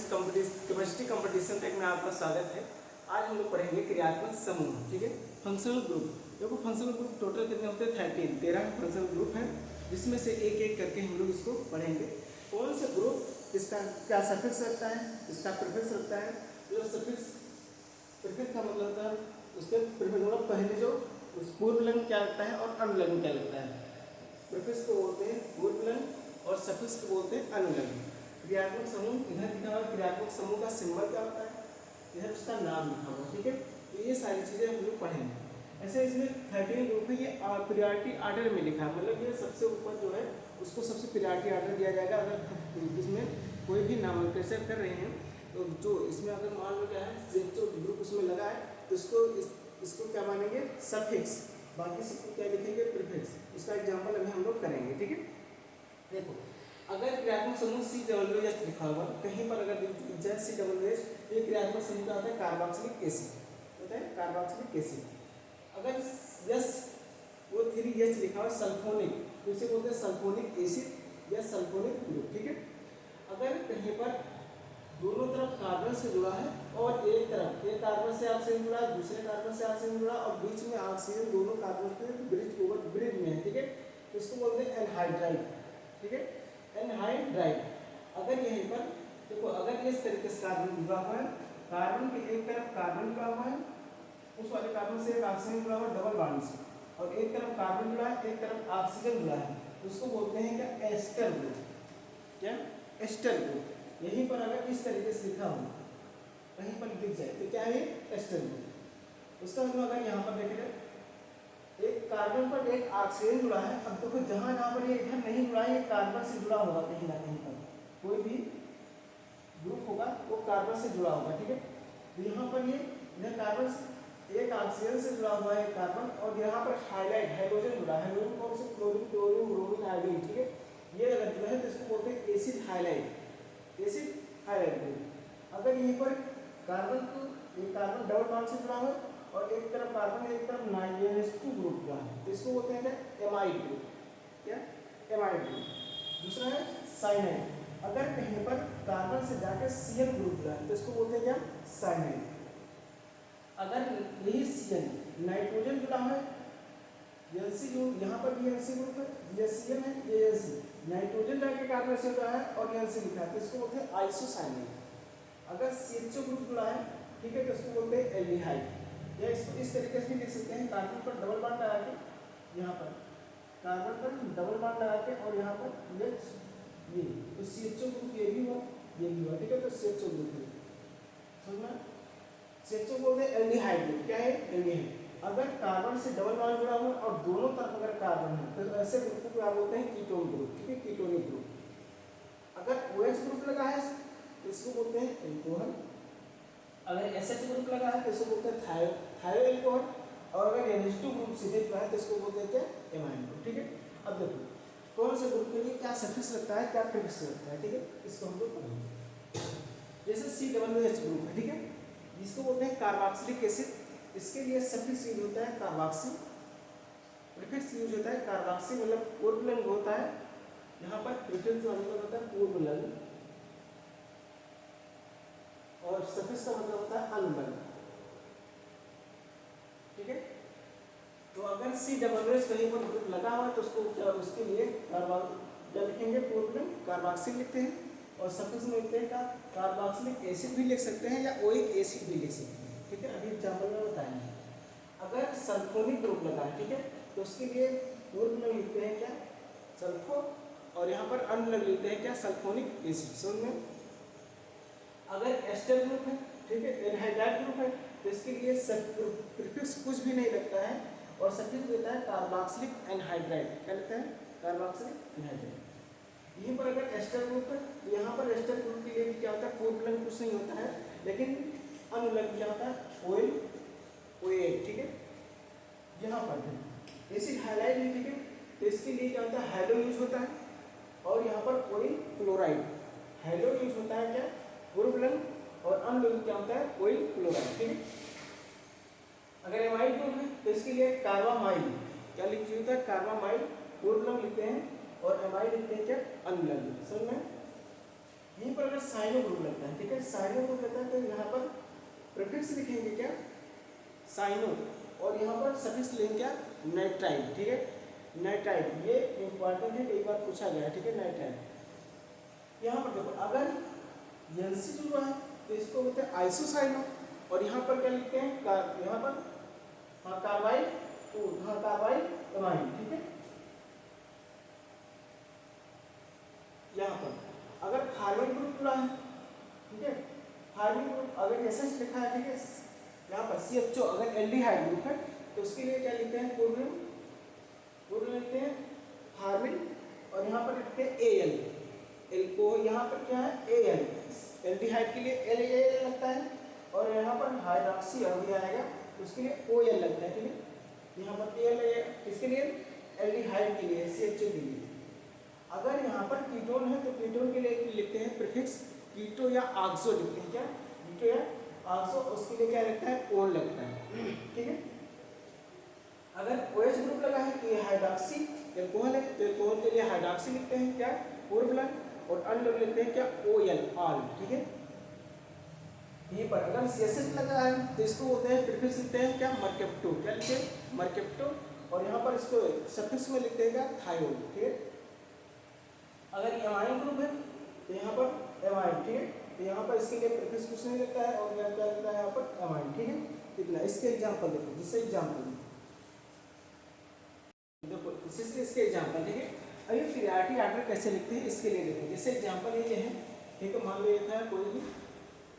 Chemistry competition take में आपका स्वागत है। आज हम लोग पढ़ेंगे क्रियात्मक समूह, ठीक है। फंक्शनल ग्रुप, देखो फंक्शनल ग्रुप टोटल कितने होते हैं? 13 फंक्शनल ग्रुप है, जिसमें से एक एक करके हम लोग इसको पढ़ेंगे। कौन सा ग्रुप इसका क्या सफिक्स रखता है, इसका प्रीफिक्स रखता है। जो सफिक्स प्रीफिक्स का मतलब होता है उसके प्रीफिक्स मतलब पहले जो उस पूर्वलिंग क्या लगता है और अनुलिंग क्या लगता है। प्रीफिक्स को बोलते हैं पूर्वलिंग और सफिक्स को बोलते हैं अनुलिंग। क्रियात्मक समूह इधर लिखा हुआ, क्रियात्मक समूह का सिंबल क्या होता है, इधर उसका नाम लिखा हुआ, ठीक है। तो ये सारी चीजें हम लोग पढ़ेंगे। ऐसे इसमें 13 ग्रुप है, ये प्रियोरिटी ऑर्डर में लिखा है, मतलब ये सबसे ऊपर जो है उसको सबसे प्रियोरिटी ऑर्डर दिया जाएगा। अगर इसमें कोई भी नामकरण कर रहे हैं तो जो इसमें अगर मान लो क्या है जो ग्रुप उसमें लगा है तो इसको क्या मानेंगे? सफिक्स। बाकी सबको क्या लिखेंगे? प्रीफिक्स। उसका एग्जांपल अभी हम लोग करेंगे, ठीक है। देखो अगर क्रियात्मक समूह COOH लिखा हुआ कहीं पर अगर COOH, ये क्रियात्मक समूह का होता है कार्बोक्सिलिक एसिड, होता है कार्बोक्सिलिक एसिड। अगर O3H लिखा हुआ सल्फोनिक, तो इसे बोलते हैं सल्फोनिक एसिड या सल्फोनिक ग्रुप, ठीक है। अगर कहीं पर दोनों तरफ कार्बन से जुड़ा है और एक तरफ एक कार्बन से ऑक्सीजन जुड़ा है, दूसरे कार्बन से ऑक्सीजन जुड़ा और बीच में ऑक्सीजन दोनों कार्बन के ब्रिज में है, ठीक है। तो इसको बोलते हैं एनहाइड्राइड, ठीक है, एनहाइड्राइड। अगर यहीं पर देखो, अगर इस तरीके से कार्बन जुड़ा हुआ है, कार्बन के एक तरफ कार्बन जुड़ा हुआ है, उस वाले कार्बन से एक ऑक्सीजन जुड़ा हुआ है डबल बॉन्ड से, और एक तरफ कार्बन जुड़ा है, एक तरफ ऑक्सीजन जुड़ा है, तो उसको बोलते हैं क्या? Ester group. क्या? Ester group. यहीं पर अगर इस तरीके से लिखा हो, कहीं पर लिख जाए तो क्या है? Ester group. उसका मतलब अगर यहाँ पर देखें एक कार्बन पर एक ऑक्सीजन जुड़ा है, अब देखो जहां पर ये इधर नहीं जुड़ा है, ये कार्बन से जुड़ा होगा कहीं ना कहीं पर, कोई भी ग्रुप होगा वो कार्बन से जुड़ा होगा, ठीक है। तो यहाँ पर ये इधर कार्बन से एक ऑक्सीजन से जुड़ा हुआ है कार्बन, और यहाँ पर हाइड्रोजन जुड़ा है, हाइड्रोजन कौन से? क्लोरीन, क्लोरीन, ब्रोमीन, आयोडीन, ठीक है। ये अगर जुड़ा है तो इसको बोलते हैं acid halide, acid halide group. अगर यहीं पर कार्बन को एक कार्बन डबल बॉन्ड से जुड़ा हुआ है और एक तरफ कार्बन एक तरफ NH2 ग्रुप का है, तो इसको बोलते हैं क्या? Amide group. क्या? Amide group. दूसरा है साइनाइड। अगर कहीं पर कार्बन से जाकर CN ग्रुप जुड़ा है तो इसको बोलते हैं क्या? साइनाइड। अगर यही CN नाइट्रोजन जुड़ा है, NC ग्रुप, यहाँ पर भी NC ग्रुप है, ये CN है, ये NC, नाइट्रोजन जाके कार्बन से जुड़ा है और NC लिखा है तो इसको बोलते हैं आइसोसाइनाइड। अगर CHO ग्रुप जुड़ा है, ठीक है, तो इसको बोलते हैं एल्डिहाइड। या इसको इस तरीके से भी लिख सकते हैं, कार्बन पर डबल बॉन्ड लगा के, यहाँ पर कार्बन पर डबल बॉन्ड लगा के और यहाँ पर ये तो CHO ग्रुप ये भी हुआ, ये भी हुआ, ठीक है। तो CHO ग्रुप है, समझना। CHO बोलते हैं एल्डिहाइड ग्रुप। क्या है? एल्डिहाइड। अगर कार्बन से डबल बॉन्ड जुड़ा हुआ और दोनों तरफ अगर कार्बन है तो ऐसे ग्रुप को क्या बोलते हैं? कीटोन ग्रुप, ठीक है, कीटोनिक ग्रुप। अगर OH ग्रुप लगा है तो इसको बोलते हैं एल्कोहल। अगर SH ग्रुप लगा है तो इसको बोलते हैं थायो एल्कोहल, और अगर NH2 ग्रुप सीधे जुड़ा है तो इसको बोलते हैं क्या? एमाइन ग्रुप, ठीक है। अब देखो कौन से ग्रुप के लिए क्या सफिक्स लगता है, क्या प्रीफिक्स लगता है, ठीक है, इसको हम लोग पढ़ेंगे। जैसे COOH ग्रुप है, ठीक है, जिसको बोलते हैं कार्बोक्सिलिक एसिड, इसके लिए सफिक्स यूज होता है कार्बोक्सी, प्रीफिक्स यूज होता है कार्बोक्सी, मतलब पूर्वलिंग होता है। यहाँ पर प्रीफिक्स का मतलब होता है पूर्वलिंग और सफिक्स का मतलब होता है अनुलिंग, ठीक है। तो अगर COOH कहीं पर ग्रुप लगा हुआ है तो उसको क्या, उसके लिए क्या लिखेंगे? पूर्वलिंग कार्बोक्सिल लिखते हैं, और सफिक्स में लिखते हैं क्या? कार्बोक्सिलिक एसिड भी लिख सकते हैं या ओइक एसिड भी लिख सकते हैं, ठीक है। अभी एग्जाम्पल में बताएंगे। अगर सल्फोनिक ग्रुप लगा है, ठीक है, तो उसके लिए पूर्व में लिखते हैं क्या? सल्फो, और यहाँ पर अनुलिंग लिखते हैं क्या? सल्फोनिक एसिड, समझ में। अगर एस्टर ग्रुप है, ठीक है, एनहाइड्राइड ग्रुप है, तो इसके लिए प्रीफिक्स कुछ भी नहीं लगता है और सफिक्स देता है कार्बोक्सिलिक एनहाइड्राइड। क्या लिखता है? Carboxylic anhydride. यहीं पर अगर एस्टर ग्रुप है तो यहाँ पर एस्टर ग्रुप के लिए क्या होता है? पूर्वलिंग कुछ नहीं होता है, लेकिन अनुलिंग क्या होता है? ऑयल, OH, ठीक है। यहाँ पर एसिड हाइलाइड है, ठीक है, तो इसके लिए क्या होता है? हाइड्रो यूज होता है, और यहाँ पर ऑयल क्लोराइड, हाइड्रो यूज होता है क्या? पूर्वलिंग, और अनुलिंग क्या होता है? ऑयल क्लोराइड, ठीक है। अगर एमाइड ग्रुप है तो इसके लिए कार्बामाइड, क्या लिखते होता है? कार्बामाइड, पूर्वलिंग लिखते हैं, और एमाइड लिखते हैं क्या? अनुलिंग, समझ में। यहीं पर अगर साइनो ग्रुप लगता है, ठीक है, साइनो ग्रुप लगता है तो यहाँ पर प्रीफिक्स लिखेंगे क्या, साइनो, और यहाँ पर सफिक्स लिखेंगे क्या, नाइट्राइल, ठीक है, नाइट्राइल, ये इंपॉर्टेंट है, कई बार पूछा गया है, ठीक है, नाइट्राइल। यहाँ पर देखो अगर एनसी जुड़ा है तो इसको बोलते हैं आइसोसाइनो, और यहाँ पर क्या लिखते हैं, यहाँ पर हाँ कार्बाइल, तो हाँ कार्बाइल एमाइन, ठीक है। यहाँ पर अगर थायरोइड ग्रुप जुड़ा है, ठीक है, थायरोइड ग्रुप अगर ऐसा लिखा है, ठीक है, यहाँ पर CHO अगर एल्डिहाइड ग्रुप है तो उसके लिए क्या लिखते हैं, पूर्व लिखते हैं थायरोइड, और यहाँ पर लिखते हैं AL, एल को यहाँ पर क्या है AL, एल्डिहाइड के लिए LAL लगता है, और यहाँ पर हाइड्रॉक्सी अभी आएगा तो उसके लिए OL लगता है, ठीक है। यहाँ पर AL किसके लिए, एल्डिहाइड के लिए, CHO के लिए। अगर यहाँ पर कीटोन है तो कीटोन के लिए लिखते हैं प्रीफिक्स कीटो या ऑक्सो लिखते हैं, क्या कीटो या ऑक्सो, उसके लिए क्या लगता है, ओन लगता है, ठीक है। अगर OH ग्रुप लगा है तो ये हाइड्रॉक्सी एल्कोहल है, तो एल्कोहल के लिए हाइड्रॉक्सी लिखते हैं क्या, ओरब्लन, और अन लिखते हैं क्या, OL ऑल, ठीक है। यहीं पर अगर CSH लगा है तो इसको होते हैं प्रीफिक्स लिखते हैं क्या, मर्केप्टो, क्या लिखते हैं, मर्केप्टो, और यहाँ पर इसको सफिक्स में लिखते हैं क्या, थायोल, ठीक है। अगर एमाइन ग्रुप है तो यहाँ पर एमाइन, ठीक है, तो यहाँ पर इसके लिए प्रीफिक्स कुछ नहीं लगता है, और यहाँ क्या लगता है, यहाँ पर एमाइन, ठीक है। कितना इसके एग्जांपल देखो, जिससे एग्जांपल देखो, इसके एग्जांपल, ठीक है। अब ये पीरियोडिक ऑर्डर कैसे लिखते हैं इसके लिए देखो, जैसे एग्जांपल ये है, ठीक है, मान लो ये था कोई भी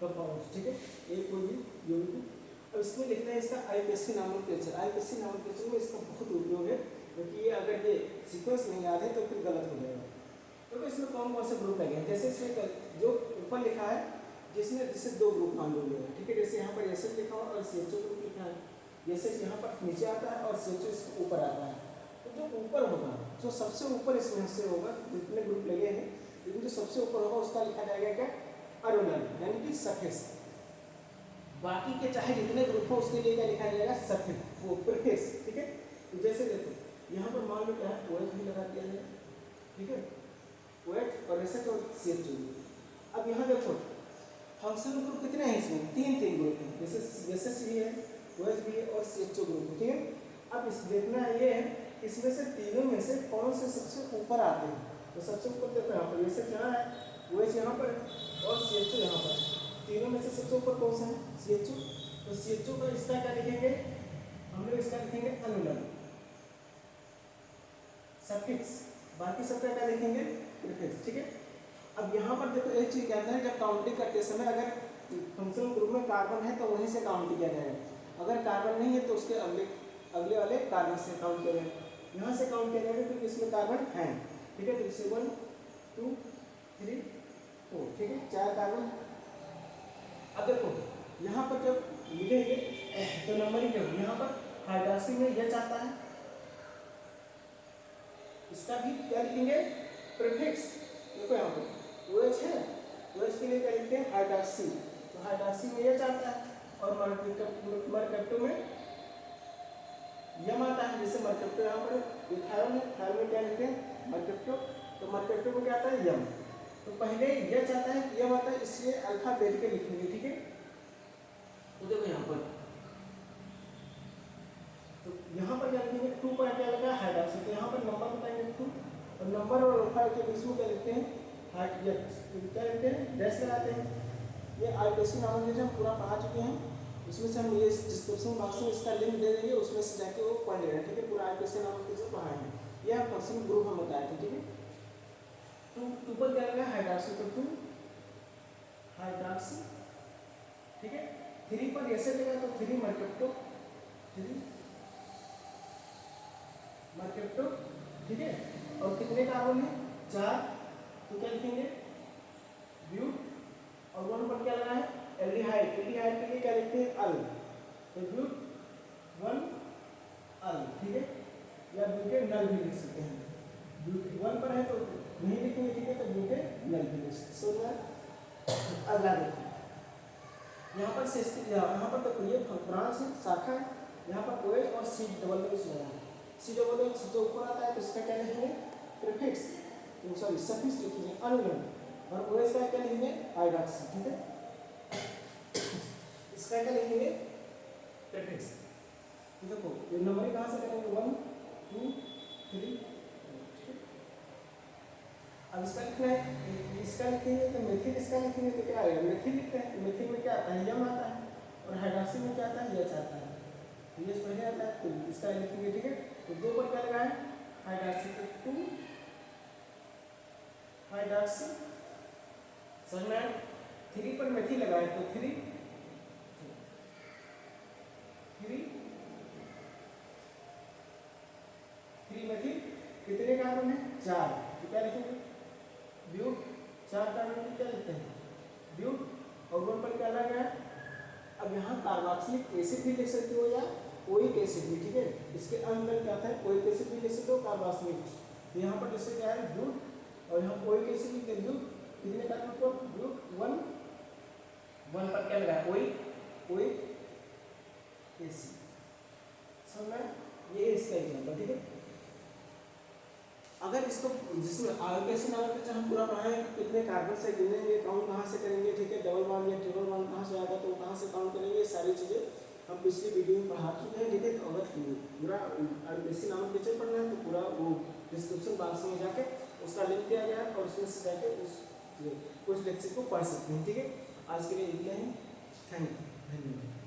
कंपाउंड, ठीक है, ये कोई भी यौगिक, अब इसमें लिखते हैं इसका IPSC नोमेनक्लेचर, IPSC नोमेनक्लेचर में इसका बहुत उपयोग है, क्योंकि ये अगर ये सीक्वेंस नहीं याद है तो फिर गलत हो जाएगा। तो इसमें कौन कौन से ग्रुप लगे हैं, जैसे इसमें जो ऊपर लिखा है जिसमें जैसे दो ग्रुप मान लो, ठीक है, जैसे यहाँ पर एसिड लिखा हुआ और CHO ग्रुप लिखा है, एसिड यहाँ पर नीचे आता है और CHO इसके ऊपर आता है, तो जो ऊपर होगा, जो सबसे ऊपर इसमें से होगा, जितने ग्रुप लगे हैं लेकिन जो सबसे ऊपर होगा उसका लिखा जाएगा क्या, अरुणल, यानी कि सफिक्स। बाकी के चाहे जितने ग्रुप हो उसके लिए क्या लिखा जाएगा, सफिक्स, वो प्रीफिक्स, ठीक है। तो जैसे देखो यहाँ पर मान लो क्या है, OH भी लगा दिया है, ठीक है, OH और SH और CHO। अब यहाँ देखो फंक्शनल ग्रुप कितने हैं, इसमें तीन ग्रुप हैं, जैसे SH भी है, OH भी है और CHO ग्रुप है, ठीक है। अब इस देखना ये है इसमें से तीनों में से कौन से सबसे ऊपर आते हैं, तो सबसे ऊपर देखो यहाँ पर SH यहाँ है, OH यहाँ पर और CHO यहाँ पर, तीनों में से सबसे ऊपर कौन सा है, CHO, तो CHO का इसका क्या लिखेंगे हम लोग, इसका लिखेंगे अनुलम, सफिक्स, बाकी सबका क्या लिखेंगे, प्रीफिक्स, ठीक है। अब यहाँ पर देखो एक चीज कहता है, जब काउंटिंग करते समय अगर फंक्शनल ग्रुप में कार्बन है तो वहीं से काउंट किया जाएगा, अगर कार्बन नहीं है तो उसके अगले वाले कार्बन से काउंट करें, यहाँ से काउंट किया जाएगा क्योंकि इसमें कार्बन है, ठीक है। तो इससे 1 2 3 4, ठीक है, 4 कार्बन। अब देखो यहाँ पर जब मिलेंगे तो नंबरिंग क्या होगी, यहाँ पर हाइड्रॉक्सी में H आता है, इसका भी क्या लिखेंगे, प्रीफिक्स। देखो यहाँ पर OH है, OH के लिए क्या लिखते हैं, हाइड्रॉक्सी, तो हाइड्रॉक्सी में H आता है, और मरकप्टो में यम आता है, जैसे मरकप्टो यहाँ पर इथाइल है, इथाइल में क्या लिखते हैं, मरकप्टो, तो मरकप्टो को क्या आता है, यम, तो पहले H आता है, यम आता है, इसलिए अल्फाबेट के लिखेंगे, ठीक है। तो देखो यहाँ पर, तो यहाँ पर क्या लिखेंगे, 2 पर क्या लगा है, हाइड्रॉक्सी, तो यहाँ पर नंबर बताएंगे 2, और नंबर और अल्फा के बीच में क्या लिखते हैं, क्या लिखते हैं, डैश लगाते हैं। ये IPSC नोमेनक्लेचर हम पूरा पढ़ा चुके हैं, उसमें से हम ये डिस्क्रिप्शन बॉक्स में इसका लिंक दे देंगे, उसमें से जाके वो पढ़ लेना, ठीक है, पूरा IPSC नोमेनक्लेचर पढ़ाएंगे, ये हम फंक्शनल ग्रुप हम बताए थे, ठीक है। तो 2 पर क्या लगा, हाइड्रॉक्सी, तो 2 हाइड्रॉक्सी, ठीक है। 3 पर ऐसे लगा तो 3 मरकप्टो, 3 मरकप्टो, ठीक है। और कितने कार्बन है, 4, तो क्या लिखेंगे, ब्यूट, और 1 पर क्या लगा है, एल्डिहाइड, एल्डिहाइड के लिए क्या लिखते हैं, अल, तो ब्यूट 1 अल, ठीक है, या ब्यूटेन नल भी लिख सकते हैं, ब्यूट 1 पर है तो नहीं लिखेंगे, ठीक है, तो ब्यूटेन नल भी लिख सकते हैं। अगला देखो यहाँ पर से यहाँ पर तो ये ब्रांच है, शाखा है, यहाँ पर OH और C लगा है, C सबसे ऊपर आता है तो इसका क्या लिखेंगे, प्रीफिक्स, सॉरी सफिक्स लिखेंगे, अनुलम, और OH का क्या लिखेंगे हाइड्रोक्सी, ठीक है। इसका क्या लिखेंगे प्रीफिक्स। देखो ये नंबर कहाँ से करेंगे 1 2 3। अब इसका लिखना है, इसका लिखेंगे तो मेथिल, इसका लिखेंगे तो क्या आएगा मेथिल लिखते हैं। मेथिल में क्या आता है यम आता है और हाइड्रोक्सी में क्या आता है एच आता है। ये पहले आता है तो इसका लिखेंगे, ठीक है। तो 2 पर क्या लगा है हाइड्रोक्सी, तो 2 हाइड्रोक्सी। समझ में आया। 3 पर मेथिल लगा है तो 3 मेथिल। कितने कार्बन है 4, तो क्या लिखेंगे ब्यूट। 4 कार्बन की क्या लिखते हैं ब्यूट। और 1 पर क्या लगा है। अब यहाँ कार्बोक्सिलिक एसिड भी लिख सकते हो या ओइक एसिड भी, ठीक है। इसके अंदर क्या था ओइक एसिड भी लिख सकते हो कार्बोक्सिलिक। तो यहाँ पर जैसे क्या है ब्यूट और यहाँ ओइक एसिड लिखते हैं ब्यूट। कितने कार्बन पर ब्यूट 1 पर क्या लगा है ओइक एसिड। समझ में ये इसका एग्जांपल, ठीक है। अगर इसको जिसमें आयोगेशन आयोगेशन हम पूरा पढ़ाएं कितने कार्बन से गिनेंगे, काउंट कहाँ से करेंगे, ठीक है। डबल बॉन्ड या ट्रिपल बॉन्ड कहाँ से आएगा तो कहाँ से काउंट करेंगे, सारी चीज़ें हम पिछली वीडियो में पढ़ा चुके हैं, ठीक है। तो अगर पूरा आयोगेशन आयोगेशन पढ़ना है तो पूरा वो डिस्क्रिप्शन बॉक्स में जाके उसका लिंक दिया गया है और उसमें से जाके उस लेक्चर को पढ़ सकते हैं, ठीक है। आज के लिए इतना ही, थैंक यू, धन्यवाद।